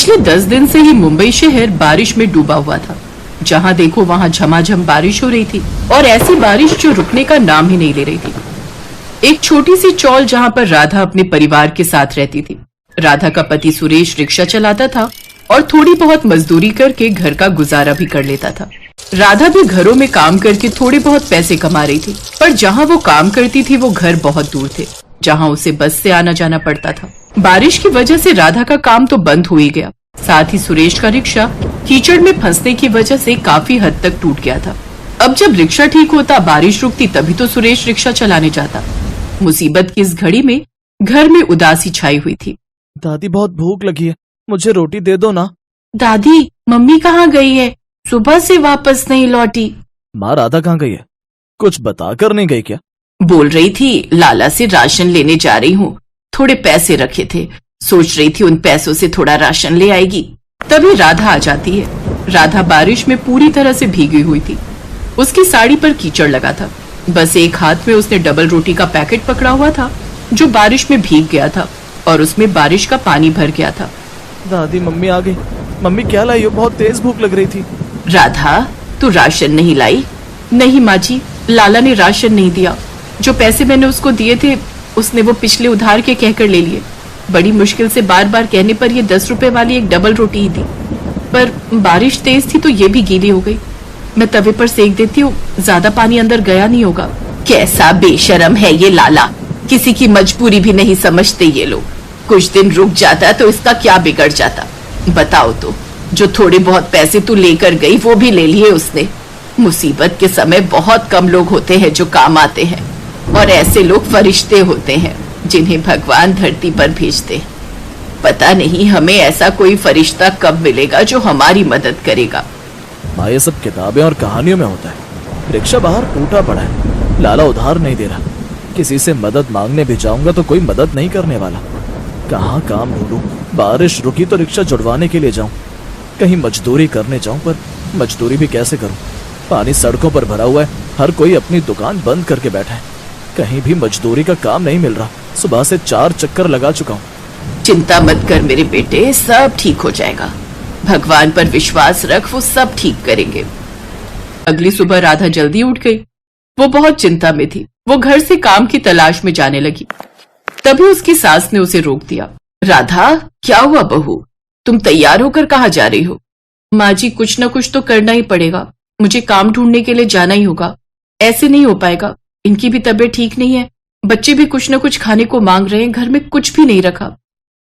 पिछले 10 दिन से ही मुंबई शहर बारिश में डूबा हुआ था। जहां देखो वहां झमाझम बारिश हो रही थी और ऐसी बारिश जो रुकने का नाम ही नहीं ले रही थी। एक छोटी सी चौल जहां पर राधा अपने परिवार के साथ रहती थी। राधा का पति सुरेश रिक्शा चलाता था और थोड़ी बहुत मजदूरी करके घर का गुजारा भी कर लेता था। राधा भी घरों में काम करके थोड़े बहुत पैसे कमा रही थी, पर जहां वो काम करती थी वो घर बहुत दूर थे, जहां उसे बस से आना जाना पड़ता था। बारिश की वजह से राधा का काम तो बंद हो ही गया, साथ ही सुरेश का रिक्शा कीचड़ में फंसने की वजह से काफी हद तक टूट गया था। अब जब रिक्शा ठीक होता, बारिश रुकती, तभी तो सुरेश रिक्शा चलाने जाता। मुसीबत की इस घड़ी में घर में उदासी छाई हुई थी। दादी बहुत भूख लगी है, मुझे रोटी दे दो ना। दादी, मम्मी कहाँ गई है? सुबह से वापस नहीं लौटी। माँ राधा कहाँ गई है? कुछ बताकर नहीं गई क्या? बोल रही थी लाला से राशन लेने जा रही हूँ, थोड़े पैसे रखे थे, सोच रही थी उन पैसों से थोड़ा राशन ले आएगी। तभी राधा आ जाती है। राधा बारिश में पूरी तरह से भीगी हुई थी, उसकी साड़ी पर कीचड़ लगा था। बस एक हाथ में उसने डबल रोटी का पैकेट पकड़ा हुआ था जो बारिश में भीग गया था और उसमें बारिश का पानी भर गया था। दादी, मम्मी आ गई। मम्मी क्या लाई हो? बहुत तेज भूख लग रही थी। राधा, तू राशन नहीं लाई? नहीं माँ जी, लाला ने राशन नहीं दिया। जो पैसे मैंने उसको दिए थे उसने वो पिछले उधार के कहकर ले लिए। बड़ी मुश्किल से बार बार कहने पर ये 10 रुपए वाली एक डबल रोटी ही थी, पर बारिश तेज थी तो ये भी गीली हो गई। मैं तवे पर सेक देती हूँ, ज्यादा पानी अंदर गया नहीं होगा। कैसा बेशरम है ये लाला, किसी की मजबूरी भी नहीं समझते ये लोग। कुछ दिन रुक जाता तो इसका क्या बिगड़ जाता? बताओ तो, जो थोड़े बहुत पैसे तू लेकर गई वो भी ले लिए उसने। मुसीबत के समय बहुत कम लोग होते हैं जो काम आते हैं, और ऐसे लोग फरिश्ते होते हैं जिन्हें भगवान धरती पर भेजते हैं। पता नहीं हमें ऐसा कोई फरिश्ता कब मिलेगा जो हमारी मदद करेगा। माँ, ये सब किताबें और कहानियों में होता है। रिक्शा बाहर टूटा पड़ा है, लाला उधार नहीं दे रहा। किसी से मदद मांगने भी जाऊंगा तो कोई मदद नहीं करने वाला। कहाँ काम ढूंढूं? बारिश रुकी तो रिक्शा जुड़वाने के लिए जाऊं, कहीं मजदूरी करने जाऊं, पर मजदूरी भी कैसे करूं? पानी सड़कों पर भरा हुआ है, हर कोई अपनी दुकान बंद करके बैठा है। कहीं भी मजदूरी का काम नहीं मिल रहा। सुबह से 4 चक्कर लगा चुका हूँ। चिंता मत कर मेरे बेटे, सब ठीक हो जाएगा। भगवान पर विश्वास रख, वो सब ठीक करेंगे। अगली सुबह राधा जल्दी उठ गई। वो बहुत चिंता में थी। वो घर से काम की तलाश में जाने लगी। तभी उसकी सास ने उसे रोक दिया। राधा, क्या हुआ बहू? तुम तैयार होकर कहाँ जा रही हो? माँ जी, कुछ न कुछ तो करना ही पड़ेगा। मुझे काम ढूंढने के लिए जाना ही होगा। ऐसे नहीं हो पाएगा। इनकी भी तबीयत ठीक नहीं है, बच्चे भी कुछ न कुछ खाने को मांग रहे हैं, घर में कुछ भी नहीं रखा।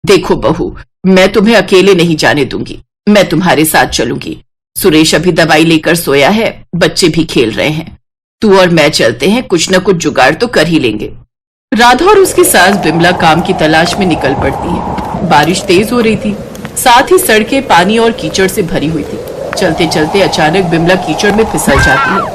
देखो बहू, मैं तुम्हें अकेले नहीं जाने दूंगी, मैं तुम्हारे साथ चलूंगी। सुरेश अभी दवाई लेकर सोया है, बच्चे भी खेल रहे हैं। तू और मैं चलते हैं, कुछ न कुछ जुगाड़ तो कर ही लेंगे। राधा और उसकी सास बिमला काम की तलाश में निकल पड़ती है। बारिश तेज हो रही थी, साथ ही सड़कें पानी और कीचड़ से भरी हुई थी। चलते चलते अचानक बिमला कीचड़ में फिसल जाती है।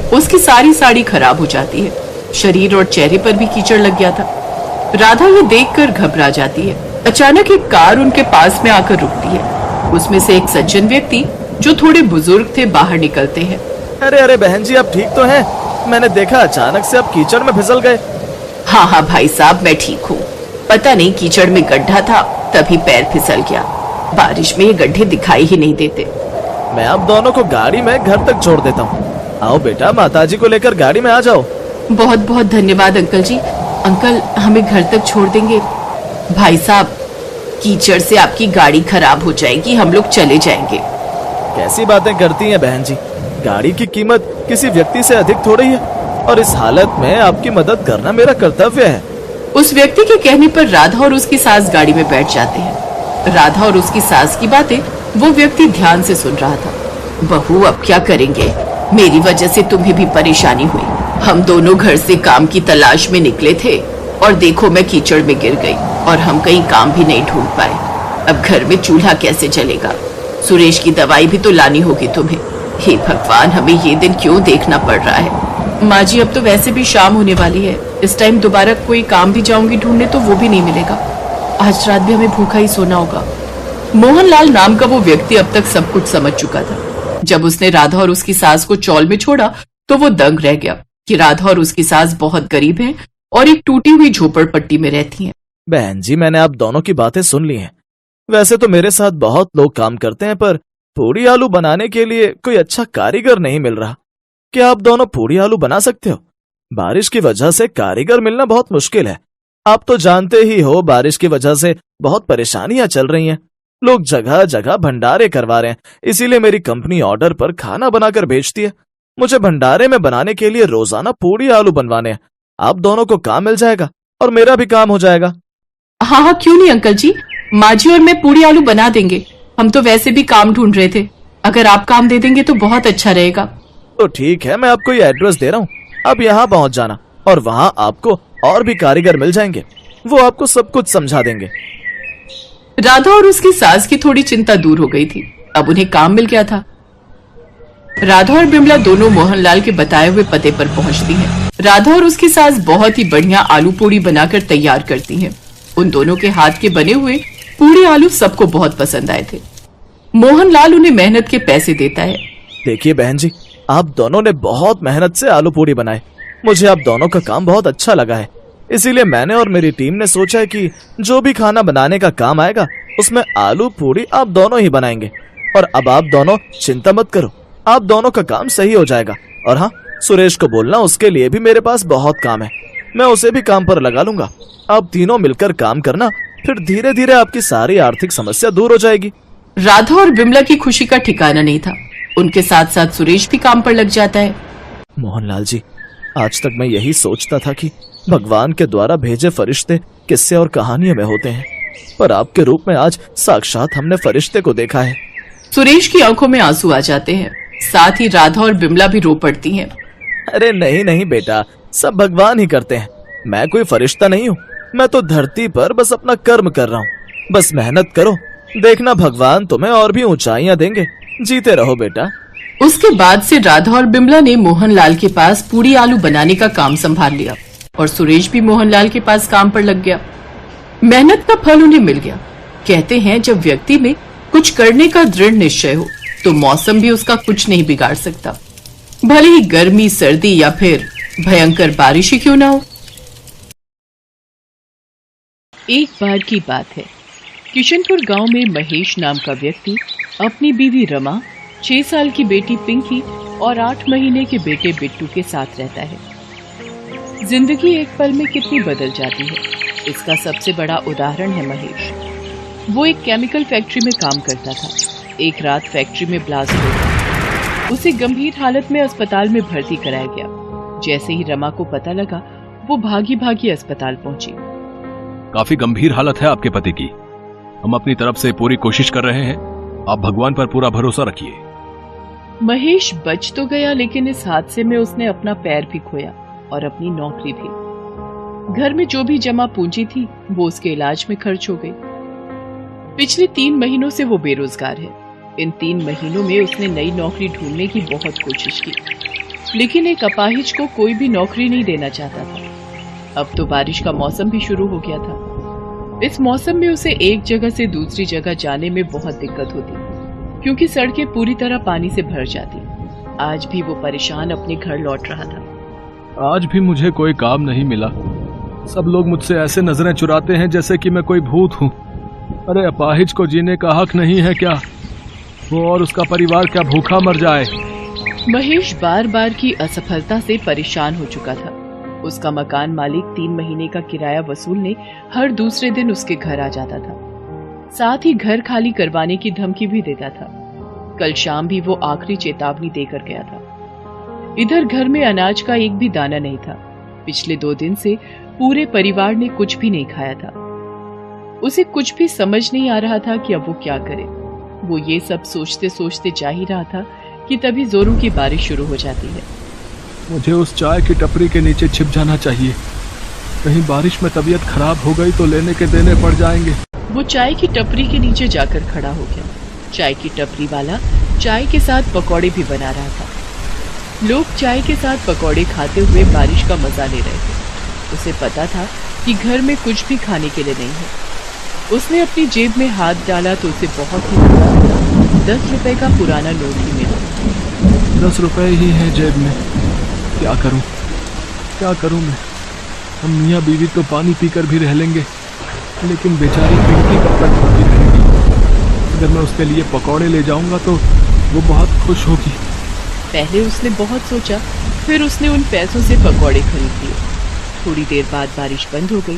उसकी सारी साड़ी खराब हो जाती है, शरीर और चेहरे पर भी कीचड़ लग गया था। राधा ये देखकर घबरा जाती है। अचानक एक कार उनके पास में आकर रुकती है। उसमें से एक सज्जन व्यक्ति जो थोड़े बुजुर्ग थे बाहर निकलते हैं। अरे अरे बहन जी, आप ठीक तो हैं? मैंने देखा अचानक से आप कीचड़ में फिसल गए। हाँ भाई साहब, मैं ठीक हूँ। पता नहीं कीचड़ में गड्ढा था, तभी पैर फिसल गया। बारिश में ये गड्ढे दिखाई ही नहीं देते। मैं आप दोनों को गाड़ी में घर तक छोड़ देता हूँ। आओ बेटा, माताजी को लेकर गाड़ी में आ जाओ। बहुत बहुत धन्यवाद अंकल जी। अंकल, हमें घर तक छोड़ देंगे? भाई साहब, कीचड़ से आपकी गाड़ी खराब हो जाएगी, हम लोग चले जाएंगे। कैसी बातें करती हैं बहन जी? गाड़ी की कीमत किसी व्यक्ति से अधिक थोड़ी है, और इस हालत में आपकी मदद करना मेरा कर्तव्य है। उस व्यक्ति के कहने पर राधा और उसकी सास गाड़ी में बैठ जाते हैं। राधा और उसकी सास की बातें वो व्यक्ति ध्यान से सुन रहा था। बहू, अब क्या करेंगे? मेरी वजह से तुम्हें भी परेशानी हुई। हम दोनों घर से काम की तलाश में निकले थे और देखो मैं कीचड़ में गिर गई और हम कहीं काम भी नहीं ढूंढ पाए। अब घर में चूल्हा कैसे चलेगा? सुरेश की दवाई भी तो लानी होगी तुम्हें। हे भगवान, हमें ये दिन क्यों देखना पड़ रहा है? माँ जी, अब तो वैसे भी शाम होने वाली है। इस टाइम दोबारा कोई काम भी जाऊंगी ढूंढने तो वो भी नहीं मिलेगा। आज रात भी हमें भूखा ही सोना होगा। मोहनलाल नाम का वो व्यक्ति अब तक सब कुछ समझ चुका था। जब उसने राधा और उसकी सास को चौल में छोड़ा तो वो दंग रह गया कि राधा और उसकी सास बहुत गरीब हैं और एक टूटी हुई झोपड़पट्टी में रहती हैं। बहन जी, मैंने आप दोनों की बातें सुन ली हैं। वैसे तो मेरे साथ बहुत लोग काम करते हैं, पर पूड़ी आलू बनाने के लिए कोई अच्छा कारीगर नहीं मिल रहा। क्या आप दोनों पूड़ी आलू बना सकते हो? बारिश की वजह से कारीगर मिलना बहुत मुश्किल है। आप तो जानते ही हो, बारिश की वजह से बहुत परेशानियां चल रही हैं। लोग जगह जगह भंडारे करवा रहे हैं, इसीलिए मेरी कंपनी ऑर्डर पर खाना बनाकर भेजती है। मुझे भंडारे में बनाने के लिए रोजाना पूड़ी आलू बनवाने हैं। आप दोनों को काम मिल जाएगा और मेरा भी काम हो जाएगा। हाँ हाँ, क्यों नहीं अंकल जी, माँ जी और मैं पूड़ी आलू बना देंगे। हम तो वैसे भी काम ढूंढ रहे थे, अगर आप काम दे देंगे तो बहुत अच्छा रहेगा। तो ठीक है, मैं आपको ये एड्रेस दे रहा हूँ, आप यहाँ पहुंच जाना और वहाँ आपको और भी कारीगर मिल जाएंगे, वो आपको सब कुछ समझा देंगे। राधा और उसकी सास की थोड़ी चिंता दूर हो गई थी, अब उन्हें काम मिल गया था। राधा और बिमला दोनों मोहनलाल के बताए हुए पते पर पहुंचती हैं। राधा और उसकी सास बहुत ही बढ़िया आलू पूड़ी बनाकर तैयार करती हैं। उन दोनों के हाथ के बने हुए पूड़ी आलू सबको बहुत पसंद आए थे। मोहनलाल उन्हें मेहनत के पैसे देता है। देखिए बहन जी, आप दोनों ने बहुत मेहनत से आलू पूड़ी बनाए। मुझे आप दोनों का काम बहुत अच्छा लगा है, इसीलिए मैंने और मेरी टीम ने सोचा है कि जो भी खाना बनाने का काम आएगा उसमें आलू पूड़ी आप दोनों ही बनाएंगे। और अब आप दोनों चिंता मत करो, आप दोनों का काम सही हो जाएगा। और हाँ, सुरेश को बोलना, उसके लिए भी मेरे पास बहुत काम है, मैं उसे भी काम पर लगा लूंगा। आप तीनों मिलकर काम करना, फिर धीरे धीरे आपकी सारी आर्थिक समस्या दूर हो जाएगी। राधा और बिमला की खुशी का ठिकाना नहीं था। उनके साथ साथ सुरेश भी काम पर लग जाता है। मोहनलाल जी, आज तक मैं यही सोचता था कि भगवान के द्वारा भेजे फरिश्ते किस्से और कहानियों में होते हैं, पर आपके रूप में आज साक्षात हमने फरिश्ते को देखा है। सुरेश की आंखों में आंसू आ जाते हैं, साथ ही राधा और बिमला भी रो पड़ती हैं। अरे नहीं नहीं बेटा, सब भगवान ही करते हैं, मैं कोई फरिश्ता नहीं हूँ। मैं तो धरती पर बस अपना कर्म कर रहा हूँ। बस मेहनत करो, देखना भगवान तुम्हें और भी ऊंचाइयां देंगे। जीते रहो बेटा। उसके बाद से राधा और बिमला ने मोहनलाल के पास पूड़ी आलू बनाने का काम संभाल लिया और सुरेश भी मोहनलाल के पास काम पर लग गया। मेहनत का फल उन्हें मिल गया। कहते हैं, जब व्यक्ति में कुछ करने का दृढ़ निश्चय हो तो मौसम भी उसका कुछ नहीं बिगाड़ सकता, भले ही गर्मी, सर्दी या फिर भयंकर बारिश ही क्यों ना हो। एक बार की बात है, किशनपुर गांव में महेश नाम का व्यक्ति अपनी बीवी रमा, 6 साल की बेटी पिंकी और 8 महीने के बेटे बिट्टू के साथ रहता है। जिंदगी एक पल में कितनी बदल जाती है, इसका सबसे बड़ा उदाहरण है महेश। वो एक केमिकल फैक्ट्री में काम करता था। एक रात फैक्ट्री में ब्लास्ट हो गया, उसे गंभीर हालत में अस्पताल में भर्ती कराया गया। जैसे ही रमा को पता लगा, वो भागी भागी अस्पताल पहुंची। काफी गंभीर हालत है आपके पति की, हम अपनी तरफ से पूरी कोशिश कर रहे हैं, आप भगवान पर पूरा भरोसा रखिए। महेश बच तो गया, लेकिन इस हादसे में उसने अपना पैर भी खोया और अपनी नौकरी भी। घर में जो भी जमा पूंजी थी वो उसके इलाज में खर्च हो गई। पिछले 3 महीनों से वो बेरोजगार है। इन 3 महीनों में उसने नई नौकरी ढूंढने की बहुत कोशिश की, लेकिन एक अपाहिज को कोई भी नौकरी नहीं देना चाहता था। अब तो बारिश का मौसम भी शुरू हो गया था। इस मौसम में उसे एक जगह से दूसरी जगह जाने में बहुत दिक्कत होती, क्योंकि सड़कें पूरी तरह पानी से भर जाती। आज भी वो परेशान अपने घर लौट रहा था। आज भी मुझे कोई काम नहीं मिला, सब लोग मुझसे ऐसे नजरें चुराते हैं जैसे कि मैं कोई भूत हूँ। अरे अपाहिज को जीने का हक नहीं है क्या? वो और उसका परिवार क्या भूखा मर जाए? महेश बार बार की असफलता से परेशान हो चुका था। उसका मकान मालिक 3 महीने का किराया वसूलने हर दूसरे दिन उसके घर आ जाता था, साथ ही घर खाली करवाने की धमकी भी देता था। कल शाम भी वो आखिरी चेतावनी देकर गया था। इधर घर में अनाज का एक भी दाना नहीं था। पिछले 2 दिन से पूरे परिवार ने कुछ भी नहीं खाया था। उसे कुछ भी समझ नहीं आ रहा था कि अब वो क्या करे। वो ये सब सोचते सोचते जा ही रहा था कि तभी जोरों की बारिश शुरू हो जाती है। मुझे उस चाय की टपरी के नीचे छिप जाना चाहिए, कहीं बारिश में तबीयत खराब हो गई तो लेने के देने पड़ जाएंगे। वो चाय की टपरी के नीचे जाकर खड़ा हो गया। चाय की टपरी वाला चाय के साथ पकौड़े भी बना रहा था। लोग चाय के साथ पकौड़े खाते हुए बारिश का मजा ले रहे थे। उसे पता था कि घर में कुछ भी खाने के लिए नहीं है। उसने अपनी जेब में हाथ डाला तो उसे बहुत ही बड़ा 10 रुपए का पुराना नोट ही मिला। 10 रुपए ही है जेब में, क्या करूं मैं? हम मियाँ बीवी तो पानी पीकर भी रह लेंगे, लेकिन बेचारी पिंकी कब तक भूखी रहेगी? अगर मैं उसके लिए पकौड़े ले जाऊंगा तो वो बहुत खुश होगी। पहले उसने बहुत सोचा, फिर उसने उन पैसों से पकौड़े खरीद लिए। थोड़ी देर बाद बारिश बंद हो गई।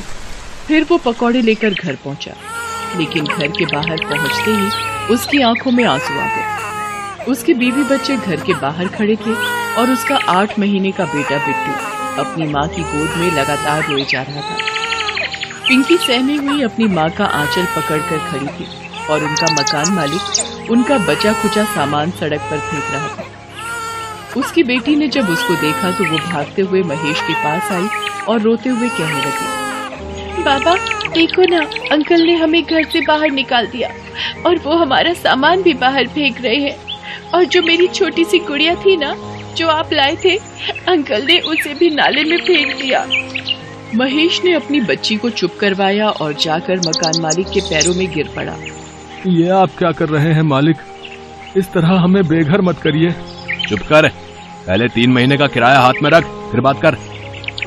फिर वो पकौड़े लेकर घर पहुंचा, लेकिन घर के बाहर पहुंचते ही उसकी आंखों में आंसू आ गए। उसके बीवी बच्चे घर के बाहर खड़े थे और उसका 8 महीने का बेटा बिट्टू अपनी माँ की गोद में लगातार रोए जा रहा था। पिंकी सहमी हुई अपनी माँ का आंचल पकड़कर खड़ी थी और उनका मकान मालिक उनका बचा खुचा सामान सड़क पर फेंक रहा था। उसकी बेटी ने जब उसको देखा तो वो भागते हुए महेश के पास आई और रोते हुए कहने लगी, बाबा देखो ना, अंकल ने हमें घर से बाहर निकाल दिया और वो हमारा सामान भी बाहर फेंक रहे हैं। और जो मेरी छोटी सी गुड़िया थी ना, जो आप लाए थे, अंकल ने उसे भी नाले में फेंक दिया। महेश ने अपनी बच्ची को चुप करवाया और जाकर मकान मालिक के पैरों में गिर पड़ा। ये आप क्या कर रहे हैं मालिक? इस तरह हमें बेघर मत करिए। चुप कर, पहले 3 महीने का किराया हाथ में रख, फिर बात कर।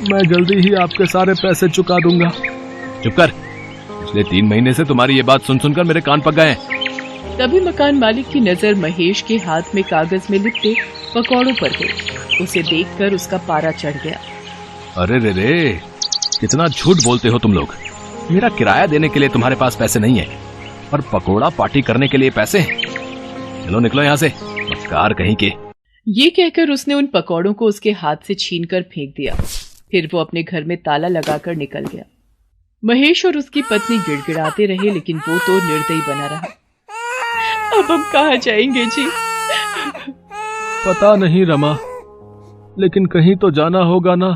मैं जल्दी ही आपके सारे पैसे चुका दूंगा। चुप कर, पिछले 3 महीने से तुम्हारी ये बात सुन सुनकर मेरे कान पक गए हैं। तभी मकान मालिक की नजर महेश के हाथ में कागज में लिपटे पकौड़ों पर गई। उसे देखकर उसका पारा चढ़ गया। अरे रे रे, कितना झूठ बोलते हो तुम लोग। मेरा किराया देने के लिए तुम्हारे पास पैसे नहीं है और पकोड़ा पार्टी करने के लिए पैसे। चलो निकलो यहाँ से, मक्कार कहीं के। ये कहकर उसने उन पकौड़ों को उसके हाथ से छीनकर फेंक दिया। फिर वो अपने घर में ताला लगाकर निकल गया। महेश और उसकी पत्नी गिड़गिड़ाते रहे, लेकिन वो तो निर्दयी बना रहा। अब हम कहाँ जाएंगे जी? पता नहीं रमा, लेकिन कहीं तो जाना होगा ना।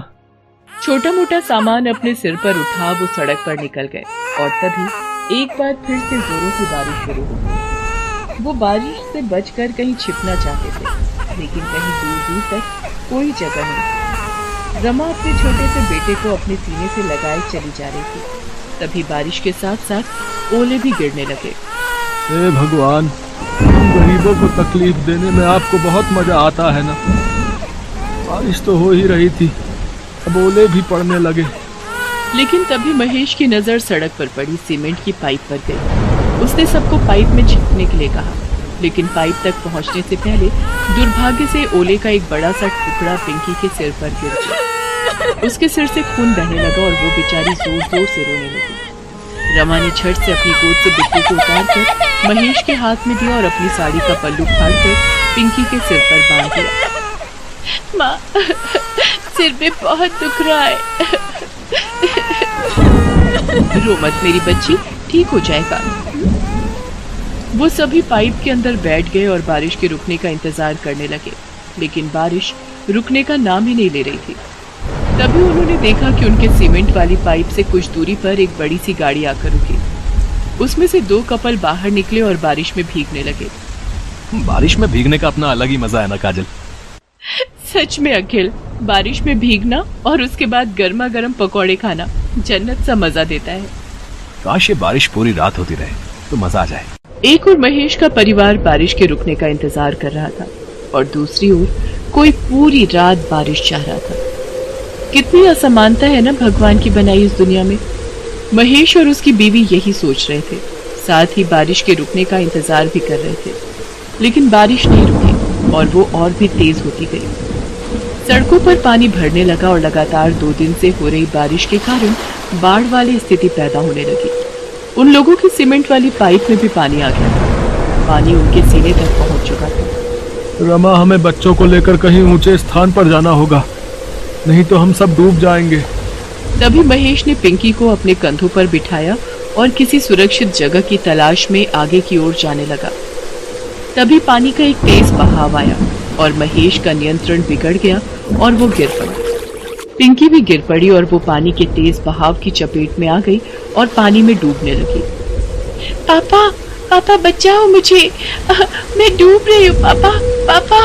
छोटा मोटा सामान अपने सिर पर उठा वो सड़क पर निकल गए और तभी एक बार फिर से जोरों की बारिश शुरू हो गई। वो बारिश से बचकर कहीं छिपना चाहते थे, लेकिन कहीं दूर दूर तक कोई जगह नहीं। रमा अपने छोटे से बेटे को अपने सीने से लगाए चली जा रही थी। तभी बारिश के साथ साथ ओले भी गिरने लगे। हे भगवान, गरीबों को तकलीफ देने में आपको बहुत मजा आता है ना। बारिश तो हो ही रही थी, अब ओले भी पड़ने लगे। लेकिन तभी महेश की नजर सड़क पर पड़ी सीमेंट की पाइप पर गई। उसने सबको पाइप में छिपने के लिए कहा, लेकिन पाइप तक पहुंचने से पहले दुर्भाग्य से ओले का एक बड़ा सा टुकड़ा पिंकी के सिर पर गिर गया। उसके सिर से खून बहने लगा और वो बेचारी जोर जोर से रोने लगी। रमा ने झट से अपनी गोद से बिट्टू को उतारकर महेश के हाथ में दिया और अपनी साड़ी का पल्लू फाड़कर पिंकी के सिर पर बांध दिया। माँ, सिर में बहुत दुख रहा है। रो मत मेरी बच्ची, ठीक हो जाएगा। वो सभी पाइप के अंदर बैठ गए और बारिश के रुकने का इंतजार करने लगे, लेकिन बारिश रुकने का नाम ही नहीं ले रही थी। तभी उन्होंने देखा कि उनके सीमेंट वाली पाइप से कुछ दूरी पर एक बड़ी सी गाड़ी आकर रुकी। उसमें से 2 कपल बाहर निकले और बारिश में भीगने लगे। बारिश में भीगने का अपना अलग ही मजा है ना काजल। सच में अखिल, बारिश में भीगना और उसके बाद गर्मा गर्म पकौड़े खाना जन्नत सा मजा देता है। काश ये बारिश पूरी रात होती रहे तो मजा आ जाए। एक और महेश का परिवार बारिश के रुकने का इंतजार कर रहा था और दूसरी ओर कोई पूरी रात बारिश चाह रहा था। कितनी असमानता है ना भगवान की बनाई इस दुनिया में। महेश और उसकी बीवी यही सोच रहे थे, साथ ही बारिश के रुकने का इंतजार भी कर रहे थे। लेकिन बारिश नहीं रुकी और वो और भी तेज होती गई। सड़कों पर पानी भरने लगा और लगातार 2 दिन से हो रही बारिश के कारण बाढ़ वाली स्थिति पैदा होने लगी। उन लोगों की सीमेंट वाली पाइप में भी पानी आ गया था। पानी उनके सीने तक पहुंच चुका था। रमा, हमें बच्चों को लेकर कहीं ऊंचे स्थान पर जाना होगा, नहीं तो हम सब डूब जाएंगे। तभी महेश ने पिंकी को अपने कंधों पर बिठाया और किसी सुरक्षित जगह की तलाश में आगे की ओर जाने लगा। तभी पानी का एक तेज बहाव आया और महेश का नियंत्रण बिगड़ गया और वो गिर पड़ा। पिंकी भी गिर पड़ी और वो पानी के तेज बहाव की चपेट में आ गई और पानी में डूबने लगी। पापा, पापा बचाओ मुझे, मैं डूब रही हूँ पापा, पापा।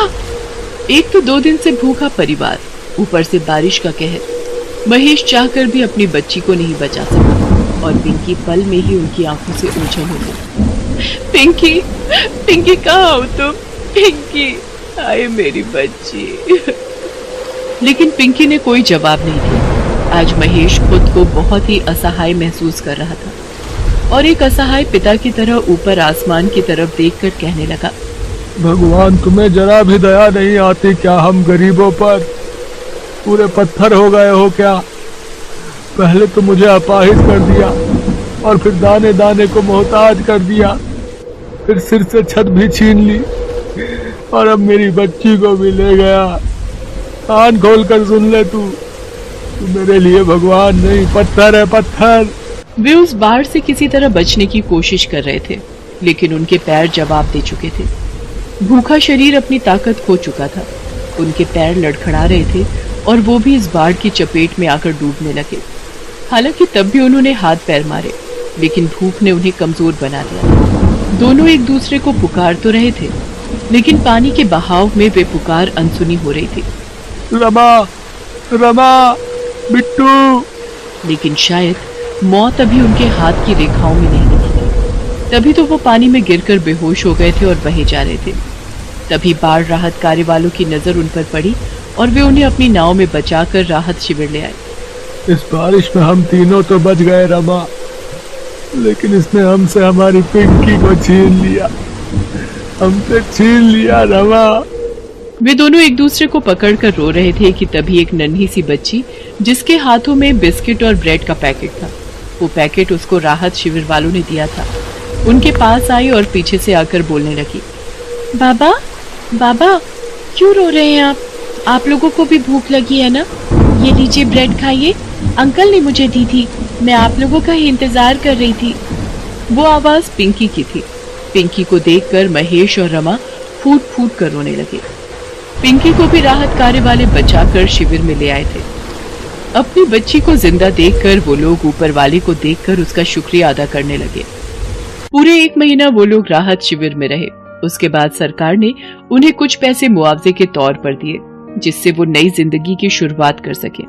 एक तो 2 दिन से भूखा परिवार, ऊपर से बारिश का कहर। महेश चाहकर भी अपनी बच्ची को नहीं बचा सका और पिंकी पल में ही उनकी आंखों से ओझल हो गई। पिंकी, पिंकी कहाँ हो तुम? पिंकी, आए मेरी बच्ची। लेकिन पिंकी ने कोई जवाब नहीं दिया। आज महेश खुद को बहुत ही असहाय महसूस कर रहा था। और एक असहाय पिता की तरह ऊपर आसमान की तरफ देखकर कहने लगा, भगवान तुम्हें जरा भी दया नहीं आती क्या हम गरीबों पर? पूरे पत्थर हो गए हो क्या? पहले तो मुझे अपाहिज कर दिया और फिर दाने दाने को मोहताज कर दिया, फिर सिर से छत भी छीन ली और अब मेरी बच्ची को भी ले गया। कान खोल कर सुन ले तू मेरे लिए भगवान नहीं, पत्थर है पत्थर। वे उस बाढ़ से किसी तरह बचने की कोशिश कर रहे थे, लेकिन उनके पैर जवाब दे चुके थे। भूखा शरीर अपनी ताकत खो चुका था, उनके पैर लड़खड़ा रहे थे और वो भी इस बाढ़ की चपेट में आकर डूबने लगे। हालांकि तब भी उन्होंने हाथ पैर मारे, लेकिन भूख ने उन्हें कमजोर बना दिया। दोनों एक दूसरे को पुकार तो रहे थे, लेकिन पानी के बहाव में वे पुकार अनसुनी हो रही थी। रमा, रमा, बिट्टू। लेकिन शायद मौत अभी उनके हाथ की रेखाओं में नहीं दिखी थी। तभी तो वो पानी में गिरकर बेहोश हो गए थे और बहे जा रहे थे। तभी बाढ़ राहत कार्य वालों की नजर उन पर पड़ी और वे उन्हें अपनी नाव में बचाकर राहत शिविर ले आए। इस बारिश में हम तीनों तो बच गए रमा, लेकिन इसने हमसे हमारी पिंकी को छीन लिया, हमसे छीन लिया रमा। वे दोनों एक दूसरे को पकड़कर रो रहे थे कि तभी एक नन्ही सी बच्ची, जिसके हाथों में बिस्किट और ब्रेड का पैकेट था, वो पैकेट उसको राहत शिविर वालों ने दिया था, उनके पास आई और पीछे से आकर बोलने लगी, बाबा, बाबा, क्यों रो रहे हैं आप लोगों को भी भूख लगी है ना? ये लीजिए ब्रेड खाइए, अंकल ने मुझे दी थी, मैं आप लोगों का ही इंतजार कर रही थी। वो आवाज पिंकी की थी। पिंकी को देखकर महेश और रमा फूट फूट कर रोने लगे। पिंकी को भी राहत कार्य वाले बचाकर शिविर में ले आए थे। अपनी बच्ची को जिंदा देखकर वो लोग ऊपर वाले को देखकर उसका शुक्रिया अदा करने लगे। पूरे 1 महीना वो लोग राहत शिविर में रहे। उसके बाद सरकार ने उन्हें कुछ पैसे मुआवजे के तौर पर दिए, जिससे वो नई जिंदगी की शुरुआत कर सके।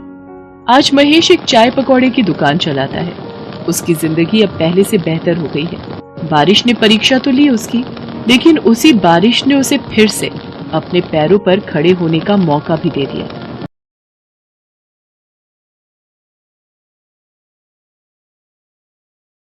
आज महेश एक चाय पकौड़े की दुकान चलाता है। उसकी जिंदगी अब पहले से बेहतर हो गई है। बारिश ने परीक्षा तो ली उसकी, लेकिन उसी बारिश ने उसे फिर से अपने पैरों पर खड़े होने का मौका भी दे दिया।